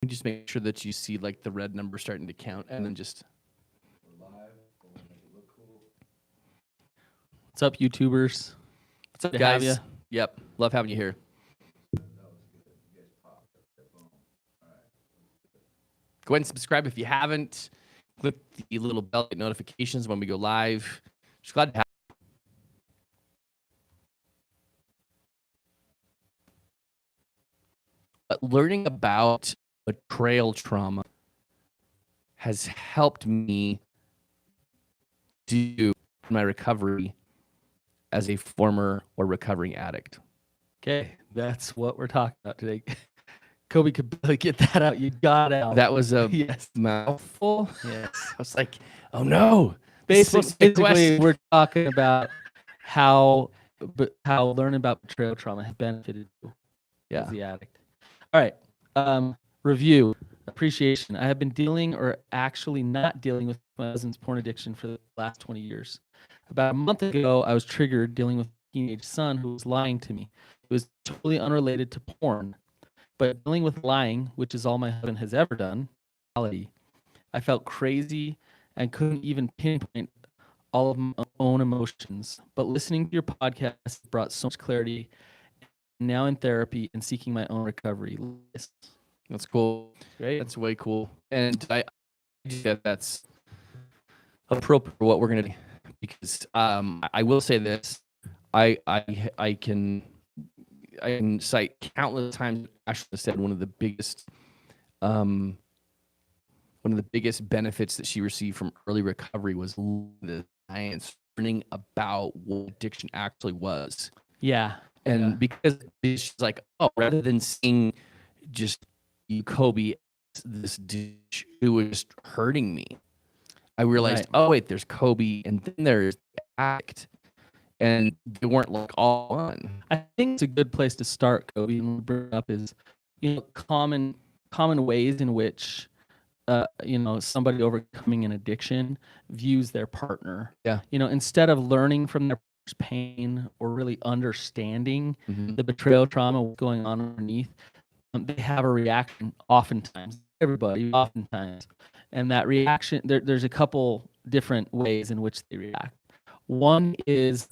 You just make sure that you see like the red number starting to count, and then just. What's up, YouTubers? What's up, Good to have guys? ya. Yep, love having you here. Go ahead and subscribe if you haven't. Click the little bell notifications when we go live. Just glad to have. But learning about betrayal trauma has helped me do my recovery as a former or recovering addict. Okay, that's what we're talking about today. Coby could barely get that out. You got it out. That was a yes. mouthful. Yes. I was like, oh no. This is supposed to be a Basically, question. we're talking about how learning about betrayal trauma has benefited you as the addict. All right. Review. Appreciation. I have been dealing, or actually not dealing, with my husband's porn addiction for the last 20 years. About a month ago, I was triggered dealing with a teenage son who was lying to me. It was totally unrelated to porn, but dealing with lying, which is all my husband has ever done, reality. I felt crazy and couldn't even pinpoint all of my own emotions. But listening to your podcast brought so much clarity. Now in therapy and seeking my own recovery. That's cool. Great. That's way cool. And I think that's appropriate for what we're going to do, because I will say this. I can cite countless times Ashlynn said one of the biggest benefits that she received from early recovery was the science, learning about what addiction actually was. Yeah. And because she's like, oh, rather than seeing just you, Coby, this douche who was just hurting me, I realized, oh wait, there's Coby, and then there's the addict, and they weren't like all one. I think it's a good place to start, Coby, and bring up is, common ways in which somebody overcoming an addiction views their partner. Yeah. Instead of learning from their pain or really understanding the betrayal trauma, what's going on underneath, they have a reaction oftentimes. Everybody, oftentimes. And that reaction, there's a couple different ways in which they react. One is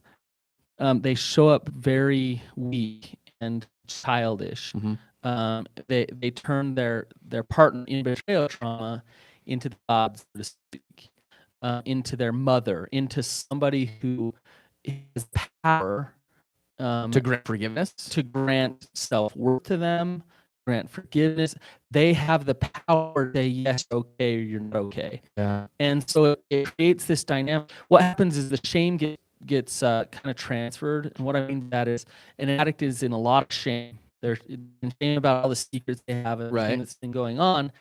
they show up very weak and childish. They turn their partner in betrayal trauma into the gods, so to speak, into their mother, into somebody who has power to grant forgiveness, to grant self-worth to them, grant forgiveness. They have the power to say yes, okay, or you're not okay. Yeah. And so it creates this dynamic. What happens is the shame gets kind of transferred. And what I mean by that is an addict is in a lot of shame. They're in shame about all the secrets they have and everything that's been going on.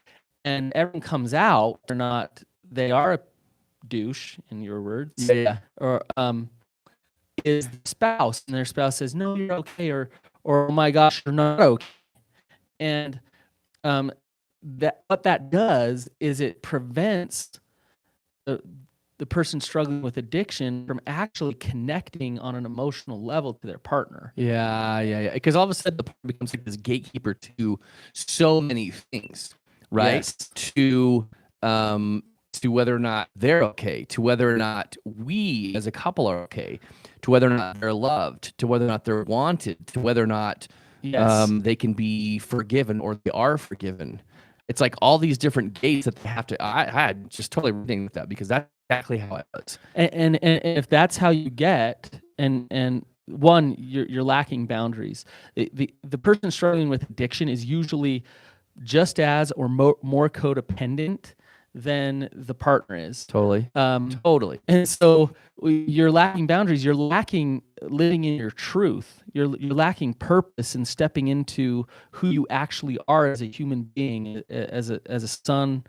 And everyone comes out, they are a douche, in your words. Yeah. Or is the spouse, and their spouse says, no, you're okay, or oh my gosh, you're not okay. And what that does is it prevents the person struggling with addiction from actually connecting on an emotional level to their partner. Yeah. Because all of a sudden the partner becomes like this gatekeeper to so many things, right? Yes. To whether or not they're okay, to whether or not we as a couple are okay, to whether or not they're loved, to whether or not they're wanted, to whether or not they can be forgiven or they are forgiven. It's like all these different gates that they have to. I just totally reading with that, because that's exactly how it was. And if that's how you get, and one, you're lacking boundaries. The person struggling with addiction is usually just as or more codependent than the partner is. Totally. Totally. And so you're lacking boundaries. You're lacking living in your truth. You're lacking purpose and stepping into who you actually are as a human being, as a son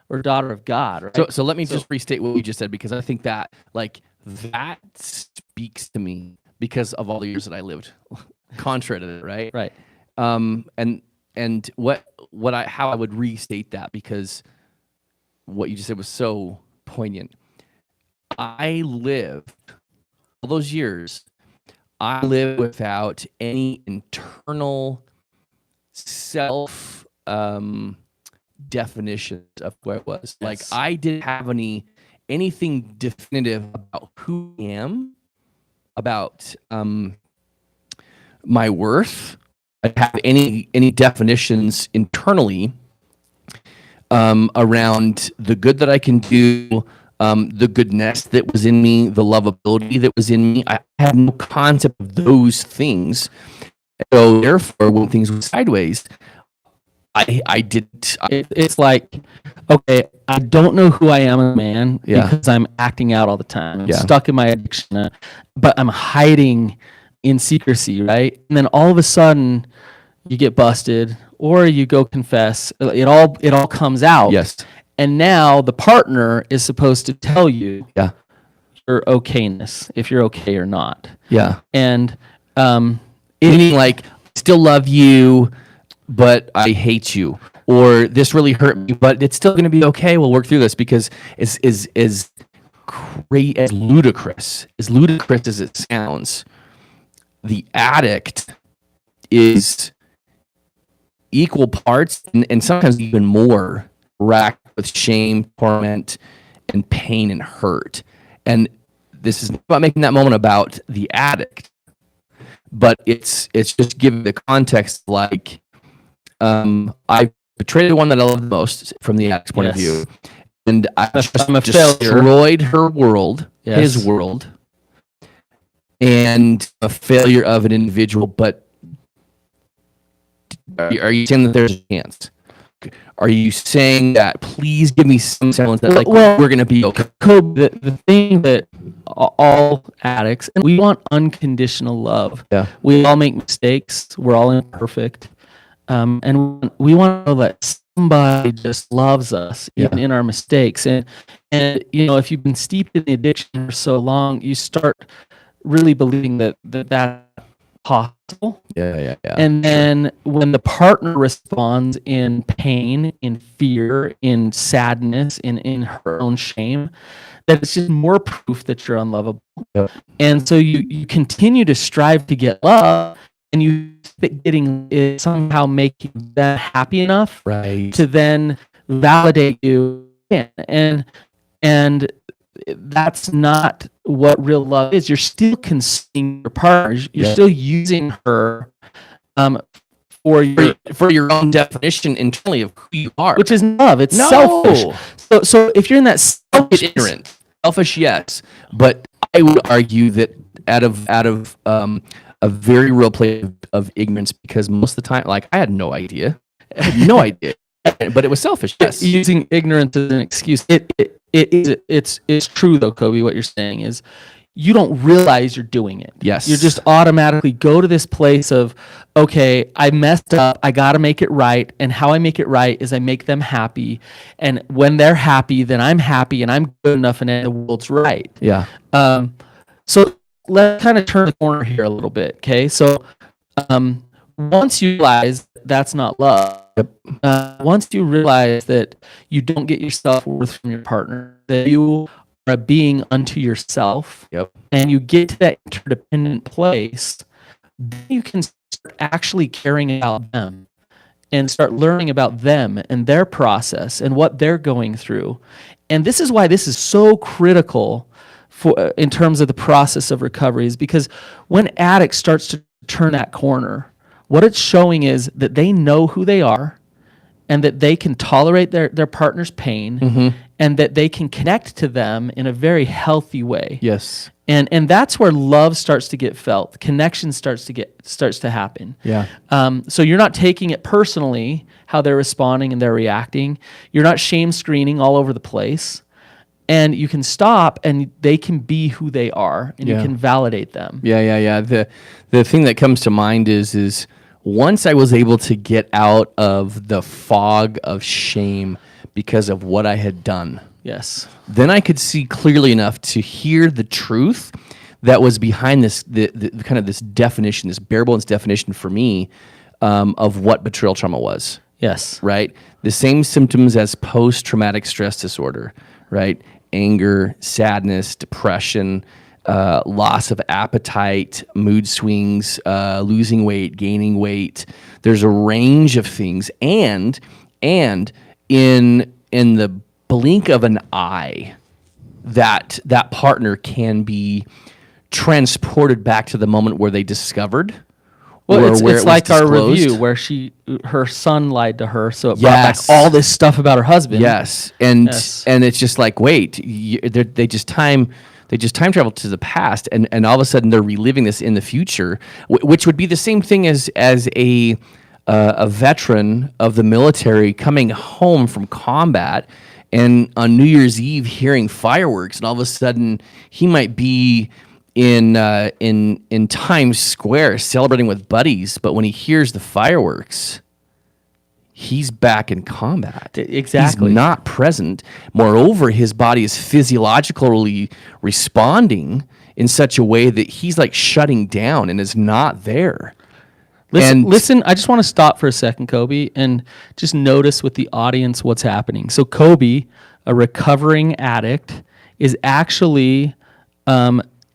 or daughter of God. Right? So let me just restate what you just said, because I think that that speaks to me because of all the years that I lived contrary to that, right? Right. And how I would restate that, because what you just said was so poignant. I lived all those years. I lived without any internal self definitions of who I was. Yes. Like I didn't have anything definitive about who I am, about my worth. I didn't have any definitions internally around the good that I can do, the goodness that was in me, the lovability that was in me. I had no concept of those things. So therefore, when things went sideways, I didn't. It's like, okay, I don't know who I am as a man because I'm acting out all the time. I'm stuck in my addiction, but I'm hiding in secrecy, right? And then all of a sudden, you get busted, or you go confess. It all comes out. Yes. And now the partner is supposed to tell you your okayness, if you're okay or not. Yeah. And meaning like, still love you, but I hate you, or this really hurt me, but it's still going to be okay. We'll work through this, because as ludicrous as it sounds, the addict is equal parts and sometimes even more racked with shame, torment, and pain and hurt. And this is not about making that moment about the addict, but it's just giving the context, like, I betrayed the one that I love the most from the addict's point of view, and I just destroyed her world, his world, and a failure of an individual. But are you saying that there's a chance? Are you saying that please give me some semblance that we're going to be okay? The thing that all addicts, and we want unconditional love. Yeah. We all make mistakes. We're all imperfect. And we want to know that somebody just loves us even in our mistakes. And if you've been steeped in the addiction for so long, you start really believing that's possible. Yeah. And then when the partner responds in pain, in fear, in sadness, in her own shame, that it's just more proof that you're unlovable. Yep. And so you continue to strive to get love, and you think getting it somehow making them happy enough to then validate you again. And that's not what real love is. You're still consuming your partner. You're still using her for your own definition internally of who you are, which is love. It's selfish. So if you're in that selfish, yes, but I would argue that out of a very real place of ignorance, because most of the time, like, I had no idea, but it was selfish. Yes, using ignorance as an excuse. It's true though, Coby. What you're saying is, you don't realize you're doing it. Yes, you just automatically go to this place of, okay, I messed up. I got to make it right, and how I make it right is I make them happy, and when they're happy, then I'm happy, and I'm good enough, and the world's right. Yeah. So let's kind of turn the corner here a little bit, okay? So once you realize that's not love, once you realize that you don't get your self-worth from your partner, that you are a being unto yourself, and you get to that interdependent place, then you can start actually caring about them and start learning about them and their process and what they're going through. And this is why this is so critical in terms of the process of recovery, is because when addicts starts to turn that corner, what it's showing is that they know who they are, and that they can tolerate their partner's pain, and that they can connect to them in a very healthy way. Yes. And that's where love starts to get felt. Connection starts to happen. Yeah. So you're not taking it personally, how they're responding and they're reacting. You're not shame screening all over the place. And you can stop, and they can be who they are, and you can validate them. Yeah. The thing that comes to mind is once I was able to get out of the fog of shame because of what I had done. Yes. Then I could see clearly enough to hear the truth that was behind this, the kind of this definition, this bare bones definition for me of what betrayal trauma was. Yes. Right? The same symptoms as post-traumatic stress disorder, right? Anger, sadness, depression, loss of appetite, mood swings, losing weight, gaining weight. There's a range of things, and in the blink of an eye, that partner can be transported back to the moment where they discovered. Well, it's like our review where her son lied to her, so it brought back all this stuff about her husband. Yes, and it's just like, wait, they just time travel to the past, and all of a sudden they're reliving this in the future, which would be the same thing as a veteran of the military coming home from combat, and on New Year's Eve hearing fireworks, and all of a sudden he might be in Times Square celebrating with buddies, but when he hears the fireworks, he's back in combat. Exactly. He's not present. Moreover, his body is physiologically responding in such a way that he's like shutting down and is not there. Listen, I just want to stop for a second, Coby, and just notice with the audience what's happening. So Coby, a recovering addict, is actually...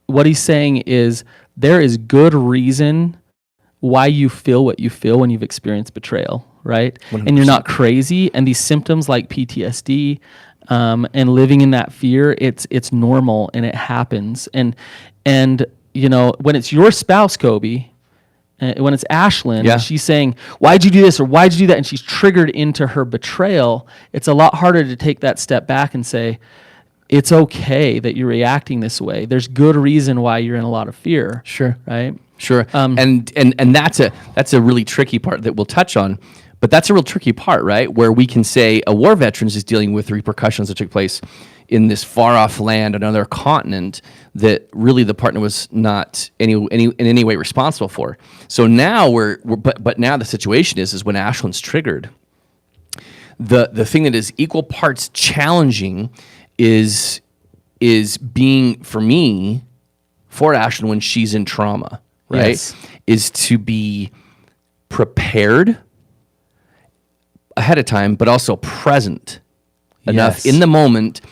what he's saying is there is good reason why you feel what you feel when you've experienced betrayal, right? 100%. And you're not crazy. And these symptoms like PTSD and living in that fear, it's normal and it happens. And you know, when it's your spouse, Coby, when it's Ashlynn, she's saying, why'd you do this or why'd you do that? And she's triggered into her betrayal. It's a lot harder to take that step back and say, it's okay that you're reacting this way. There's good reason why you're in a lot of fear. Sure. Right? Sure. And that's a really tricky part that we'll touch on. But that's a real tricky part, right? Where we can say a war veteran is dealing with the repercussions that took place in this far off land, another continent that really the partner was not in any way responsible for. So now but now the situation is when Ashlynn's triggered, the thing that is equal parts challenging is being, for Ashlynn when she's in trauma, right? Yes. Is to be prepared ahead of time, but also present enough in the moment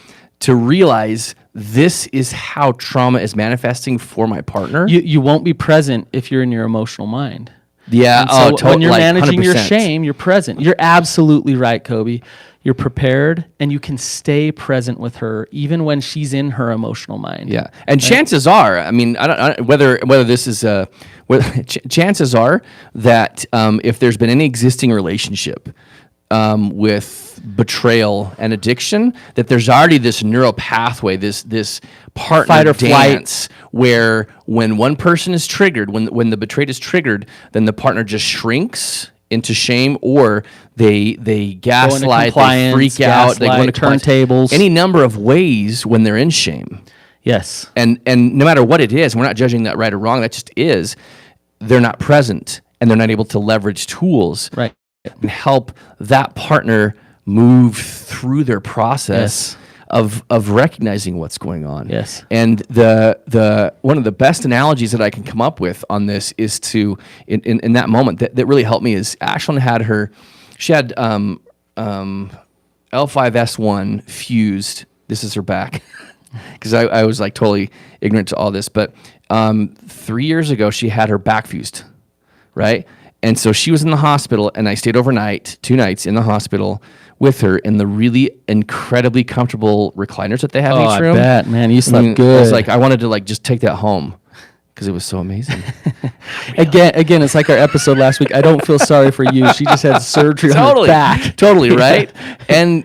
to realize this is how trauma is manifesting for my partner. You won't be present if you're in your emotional mind. Yeah. So when you're managing 100%. Your shame, you're present. You're absolutely right, Coby. You're prepared, and you can stay present with her even when she's in her emotional mind. Yeah, and chances are, I mean, I don't whether this is chances are that if there's been any existing relationship with betrayal and addiction, that there's already this neural pathway, this partner fight or dance, flight, where when one person is triggered, when the betrayed is triggered, then the partner just shrinks into shame, or they gaslight, they freak out, they go into turntables, any number of ways when they're in shame. Yes. And no matter what it is, we're not judging that right or wrong, that just is, they're not present and they're not able to leverage tools right. and help that partner move through their process of recognizing what's going on. Yes. And the one of the best analogies that I can come up with on this is to in that moment that really helped me is Ashlynn had L5S1 fused. This is her back. Because I was like totally ignorant to all this, but 3 years ago she had her back fused, right? And so she was in the hospital, and I stayed overnight, 2 nights in the hospital with her in the really incredibly comfortable recliners that they have in each room. I bet, man, you slept good. I was like, I wanted to just take that home because it was so amazing. Again, it's like our episode last week. I don't feel sorry for you. She just had surgery on her back. Totally, right? And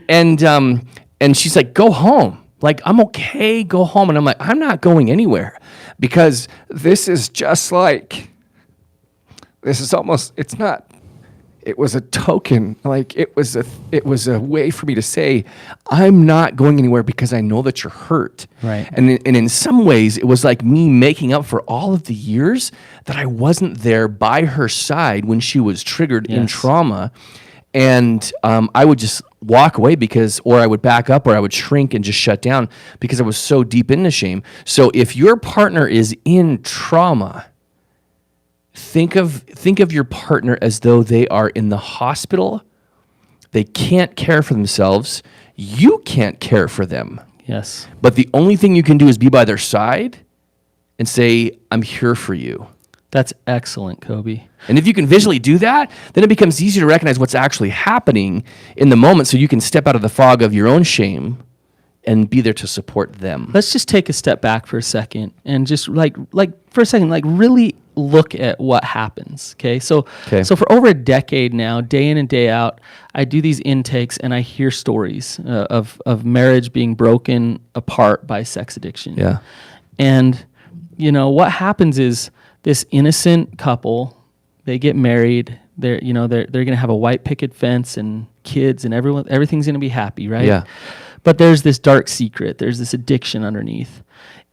she's like, go home. Like, I'm okay, go home. And I'm like, I'm not going anywhere because this is just like, this is almost, it's not, it was a token. Like it was a way for me to say, I'm not going anywhere because I know that you're hurt. Right. And in some ways it was like me making up for all of the years that I wasn't there by her side when she was triggered in trauma. And I would just walk away or I would back up, or I would shrink and just shut down because I was so deep into shame. So if your partner is in trauma, think of your partner as though they are in the hospital. They can't care for themselves. You can't care for them. Yes. But the only thing you can do is be by their side and say, I'm here for you. That's excellent, Coby. And if you can visually do that, then it becomes easier to recognize what's actually happening in the moment, so you can step out of the fog of your own shame and be there to support them. Let's just take a step back for a second and just like for a second, like really look at what happens. Okay. So for over a decade now, day in and day out, I do these intakes and I hear stories of marriage being broken apart by sex addiction. Yeah. And what happens is this innocent couple, they get married, they're going to have a white picket fence and kids and everything's going to be happy, right? Yeah. But there's this dark secret. There's this addiction underneath.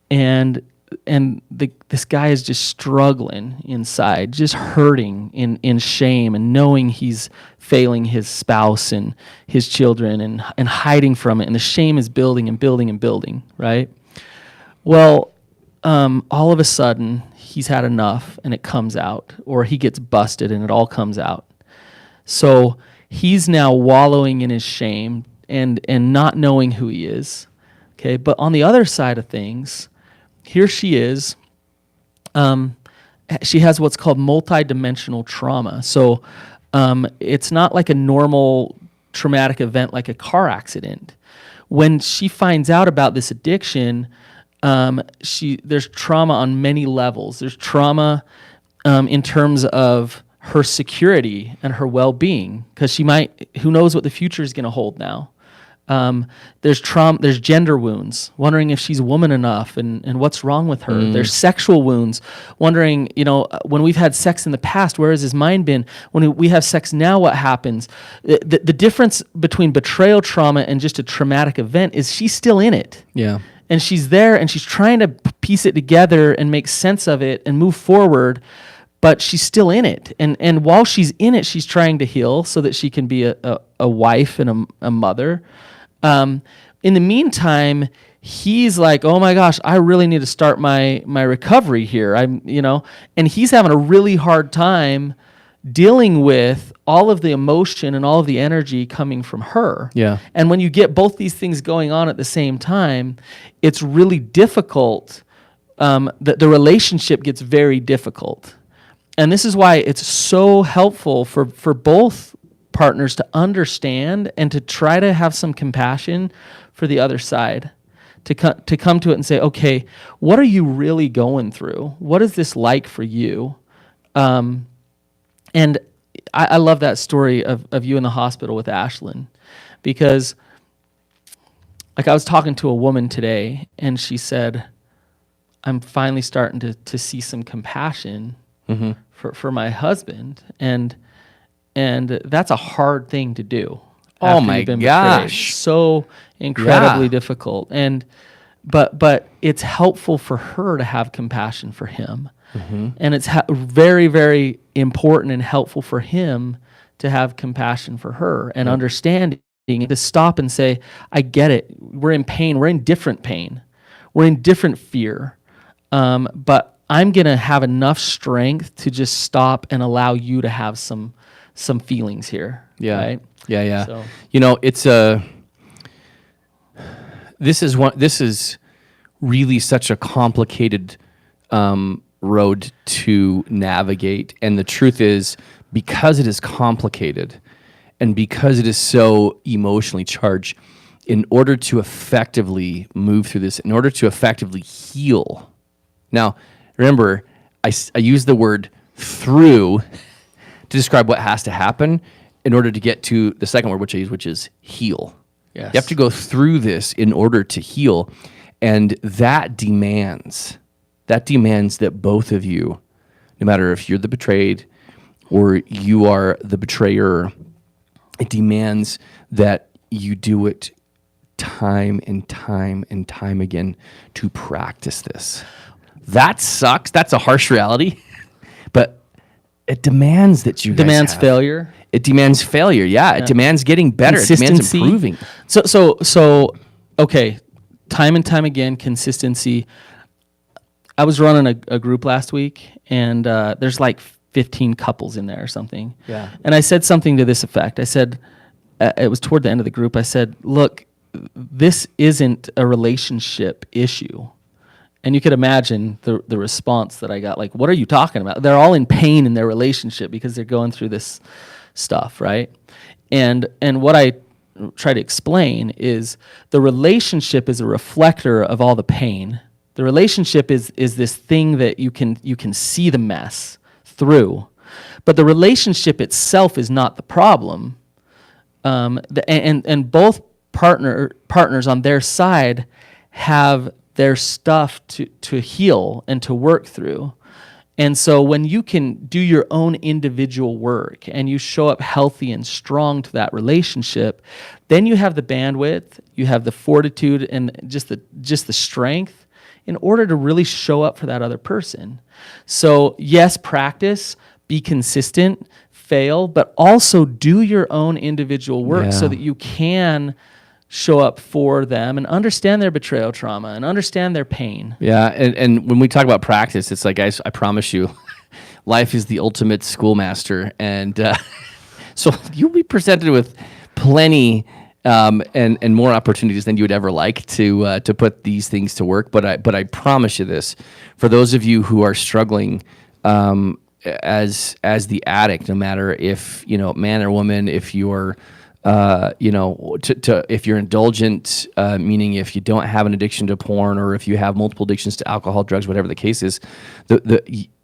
And this guy is just struggling inside, just hurting in shame and knowing he's failing his spouse and his children and hiding from it. And the shame is building and building and building, right? Well, all of a sudden, he's had enough and it comes out, or he gets busted and it all comes out. So he's now wallowing in his shame and not knowing who he is. Okay, but on the other side of things, here she is. She has what's called multidimensional trauma. So it's not like a normal traumatic event like a car accident. When she finds out about this addiction, there's trauma on many levels. There's trauma in terms of her security and her well-being, because who knows what the future is going to hold now. There's trauma, there's gender wounds, wondering if she's woman enough and what's wrong with her. There's sexual wounds, wondering, when we've had sex in the past, where has his mind been? When we have sex now, what happens? The difference between betrayal trauma and just a traumatic event is she's still in it. Yeah. And she's there and she's trying to piece it together and make sense of it and move forward, but she's still in it. And while she's in it, she's trying to heal so that she can be a wife and a mother. In the meantime, he's like, oh my gosh, I really need to start my recovery here. And he's having a really hard time dealing with all of the emotion and all of the energy coming from her. Yeah. And when you get both these things going on at the same time, it's really difficult. The relationship gets very difficult. And this is why it's so helpful for both partners to understand and to try to have some compassion for the other side, to come to it and say, okay, what are you really going through? What is this like for you? And I love that story of you in the hospital with Ashlynn, because like I was talking to a woman today and she said, I'm finally starting to see some compassion for my husband. And that's a hard thing to do. Oh my gosh. So incredibly difficult. But it's helpful for her to have compassion for him. And it's very, very important and helpful for him to have compassion for her and understanding, to stop and say, I get it. We're in pain. We're in different pain. We're in different fear. But I'm going to have enough strength to just stop and allow you to have some feelings here. Yeah. Right? Yeah. So. It's this is really such a complicated road to navigate. And the truth is, because it is complicated and because it is so emotionally charged, in order to effectively move through this, in order to effectively heal. Now, remember, I use the word through to describe what has to happen in order to get to the second word, which I use, which is heal. Yes. You have to go through this in order to heal. And that demands that both of you, no matter if you're the betrayed or you are the betrayer, it demands that you do it time and time and time again to practice this. That sucks. That's a harsh reality, but it demands that you demands failure. It demands failure. Yeah. It demands getting better. It demands improving. So okay. Time and time again, consistency. I was running a group last week, and there's like 15 couples in there or something. Yeah. And I said something to this effect. I said, it was toward the end of the group. I said, look, this isn't a relationship issue. And you could imagine the response that I got. Like, what are you talking about? They're all in pain in their relationship because they're going through this stuff, right? And what I try to explain is the relationship is a reflector of all the pain. The relationship is this thing that you can see the mess through, but the relationship itself is not the problem. And both partners on their side have their stuff to heal and to work through. And so when you can do your own individual work and you show up healthy and strong to that relationship, then you have the bandwidth, you have the fortitude, and just the strength in order to really show up for that other person. So yes, practice, be consistent, fail, but also do your own individual work so that you can show up for them and understand their betrayal trauma and understand their pain. Yeah, and when we talk about practice, it's like, guys, I promise you, life is the ultimate schoolmaster, and so you'll be presented with plenty and more opportunities than you would ever like to put these things to work. But I promise you this: for those of you who are struggling as the addict, no matter if man or woman, if you're if you're indulgent, meaning if you don't have an addiction to porn, or if you have multiple addictions to alcohol, drugs, whatever the case is,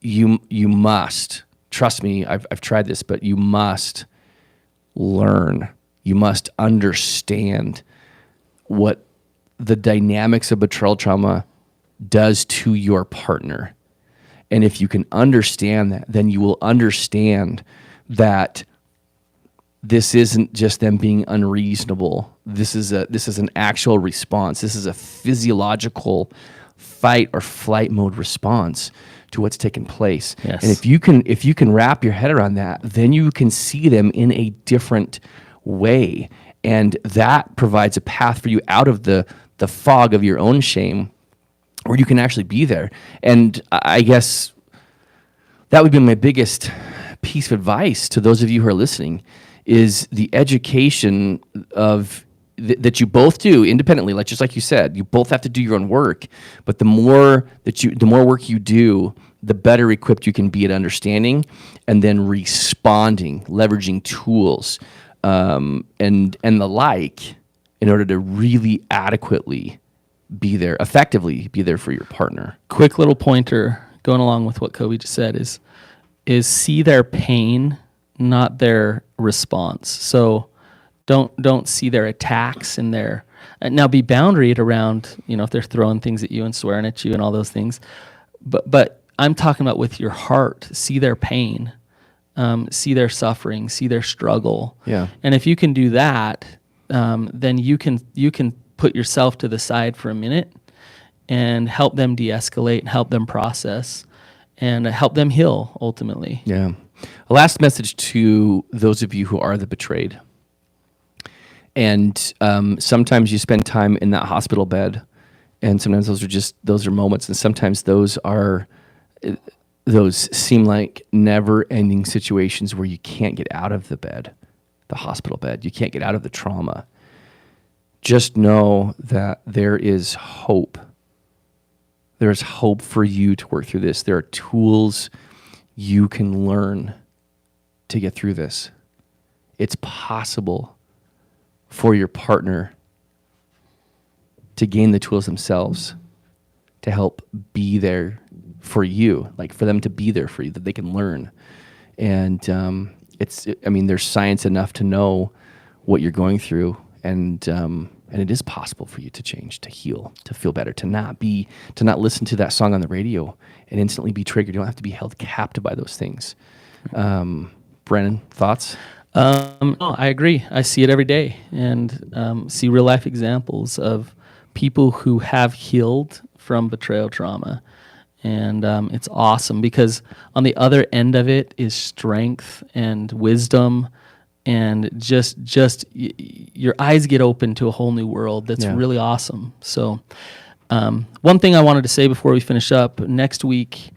you must trust me. I've tried this, but you must learn. You must understand what the dynamics of betrayal trauma does to your partner. And if you can understand that, then you will understand that this isn't just them being unreasonable. This is an actual response. This is a physiological fight or flight mode response to what's taken place. Yes. And if you can wrap your head around that, then you can see them in a different way, and that provides a path for you out of the fog of your own shame, where you can actually be there. And I guess that would be my biggest piece of advice to those of you who are listening, is the education of that you both do independently. Like, just like you said, you both have to do your own work, but the more work you do, the better equipped you can be at understanding and then responding, leveraging tools and the like, in order to really adequately be there, effectively be there for your partner. Quick little pointer going along with what Coby just said is see their pain, not their response. So don't see their attacks and their, now be boundaried around, if they're throwing things at you and swearing at you and all those things. But I'm talking about with your heart. See their pain, see their suffering, see their struggle. Yeah. And if you can do that, then you can put yourself to the side for a minute and help them de-escalate and help them process and help them heal ultimately. Yeah. A last message to those of you who are the betrayed. And sometimes you spend time in that hospital bed, and sometimes those are moments, and sometimes those seem like never-ending situations where you can't get out of the bed, the hospital bed. You can't get out of the trauma. Just know that there is hope. There is hope for you to work through this. There are tools you can learn to get through this. It's possible for your partner to gain the tools themselves to help be there for you, like for them to be there for you, that they can learn. And there's science enough to know what you're going through, and it is possible for you to change, to heal, to feel better, to not listen to that song on the radio and instantly be triggered. You don't have to be held captive by those things. Brannon, thoughts? No, I agree. I see it every day, and see real life examples of people who have healed from betrayal trauma. And it's awesome because on the other end of it is strength and wisdom, and just your eyes get open to a whole new world. That's really awesome. So one thing I wanted to say before we finish up, next week,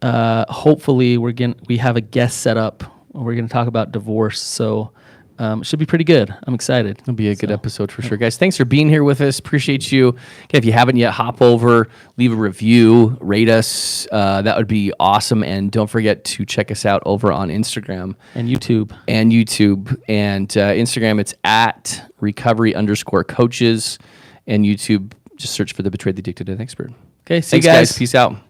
hopefully we have a guest set up. We're going to talk about divorce. So It should be pretty good. I'm excited. It'll be a good episode for sure. Guys, thanks for being here with us. Appreciate you. Okay, if you haven't yet, hop over, leave a review, rate us. That would be awesome. And don't forget to check us out over on Instagram. And YouTube. And Instagram, it's at recovery_coaches. And YouTube, just search for the Betrayed, the Addicted, and Expert. Okay, see you Thanks, guys. guys. Peace out.